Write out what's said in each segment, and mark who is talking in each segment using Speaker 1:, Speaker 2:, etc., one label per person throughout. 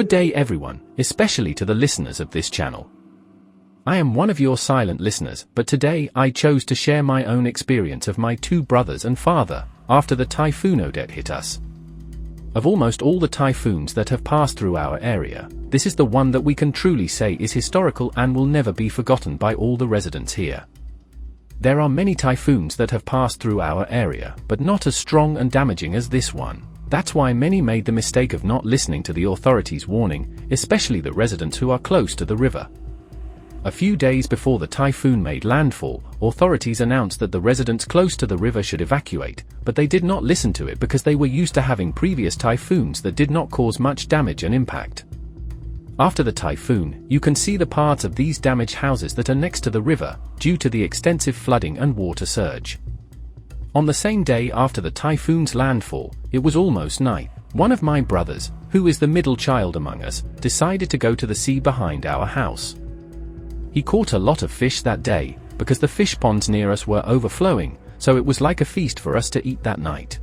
Speaker 1: Good day everyone, especially to the listeners of this channel. I am one of your silent listeners, but today I chose to share my own experience of my two brothers and father, after the typhoon Odette hit us. Of almost all the typhoons that have passed through our area, this is the one that we can truly say is historical and will never be forgotten by all the residents here. There are many typhoons that have passed through our area, but not as strong and damaging as this one. That's why many made the mistake of not listening to the authorities' warning, especially the residents who are close to the river. A few days before the typhoon made landfall, authorities announced that the residents close to the river should evacuate, but they did not listen to it because they were used to having previous typhoons that did not cause much damage and impact. After the typhoon, you can see the parts of these damaged houses that are next to the river, due to the extensive flooding and water surge. On the same day after the typhoon's landfall, it was almost night. One of my brothers, who is the middle child among us, decided to go to the sea behind our house. He caught a lot of fish that day, because the fish ponds near us were overflowing, so it was like a feast for us to eat that night.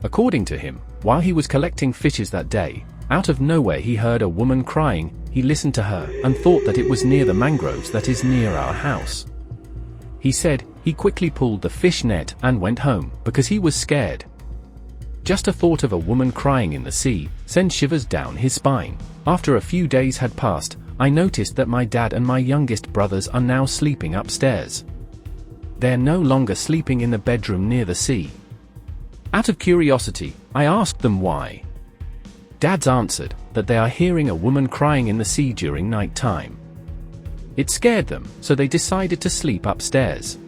Speaker 1: According to him, while he was collecting fishes that day, out of nowhere he heard a woman crying. He listened to her, and thought that it was near the mangroves that is near our house. He said, he quickly pulled the fish net and went home, because he was scared. Just a thought of a woman crying in the sea sent shivers down his spine. After a few days had passed, I noticed that my dad and my youngest brothers are now sleeping upstairs. They're no longer sleeping in the bedroom near the sea. Out of curiosity, I asked them why. Dads answered that they are hearing a woman crying in the sea during night time. It scared them, so they decided to sleep upstairs.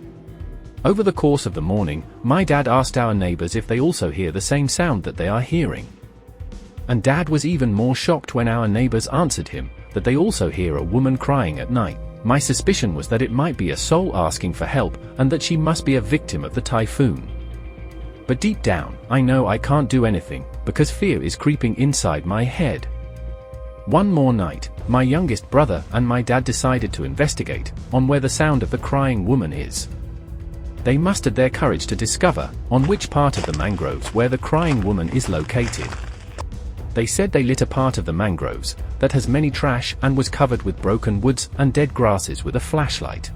Speaker 1: Over the course of the morning, my dad asked our neighbors if they also hear the same sound that they are hearing. And Dad was even more shocked when our neighbors answered him that they also hear a woman crying at night. My suspicion was that it might be a soul asking for help, and that she must be a victim of the typhoon. But deep down, I know I can't do anything, because fear is creeping inside my head. One more night, my youngest brother and my dad decided to investigate on where the sound of the crying woman is. They mustered their courage to discover on which part of the mangroves where the crying woman is located. They said they lit a part of the mangroves that has many trash and was covered with broken woods and dead grasses with a flashlight.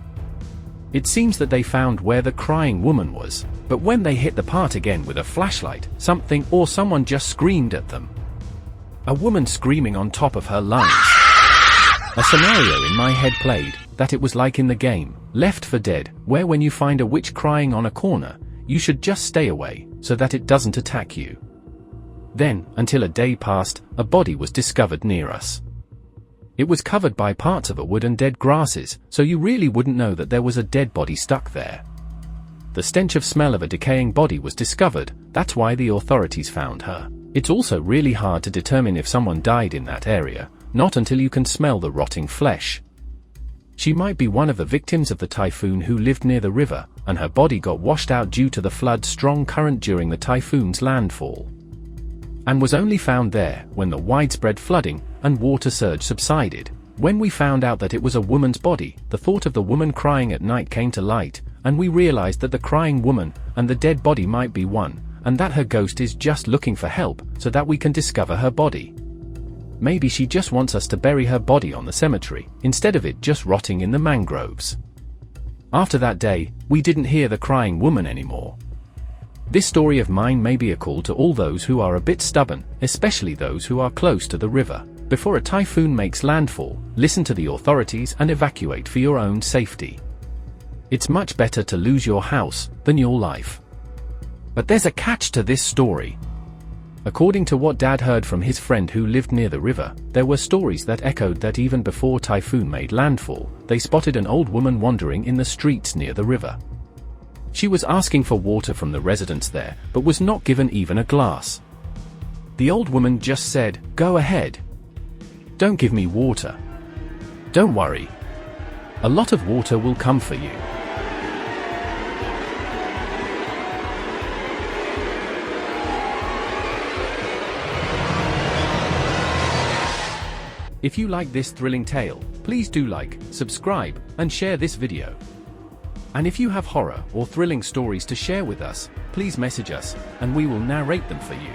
Speaker 1: It seems that they found where the crying woman was, but when they hit the part again with a flashlight, something or someone just screamed at them. A woman screaming on top of her lungs. A scenario in my head played, that it was like in the game, Left 4 Dead, where when you find a witch crying on a corner, you should just stay away, so that it doesn't attack you. Then, until a day passed, a body was discovered near us. It was covered by parts of a wood and dead grasses, so you really wouldn't know that there was a dead body stuck there. The stench of smell of a decaying body was discovered. That's why the authorities found her. It's also really hard to determine if someone died in that area, not until you can smell the rotting flesh. She might be one of the victims of the typhoon who lived near the river, and her body got washed out due to the flood's strong current during the typhoon's landfall, and was only found there when the widespread flooding and water surge subsided. When we found out that it was a woman's body, the thought of the woman crying at night came to light, and we realized that the crying woman and the dead body might be one, and that her ghost is just looking for help so that we can discover her body. Maybe she just wants us to bury her body on the cemetery, instead of it just rotting in the mangroves. After that day, we didn't hear the crying woman anymore. This story of mine may be a call to all those who are a bit stubborn, especially those who are close to the river. Before a typhoon makes landfall, listen to the authorities and evacuate for your own safety. It's much better to lose your house than your life. But there's a catch to this story. According to what Dad heard from his friend who lived near the river, there were stories that echoed that even before typhoon made landfall, they spotted an old woman wandering in the streets near the river. She was asking for water from the residents there, but was not given even a glass. The old woman just said, "Go ahead. Don't give me water. Don't worry. A lot of water will come for you." If you like this thrilling tale, please do like, subscribe, and share this video. And if you have horror or thrilling stories to share with us, please message us, and we will narrate them for you.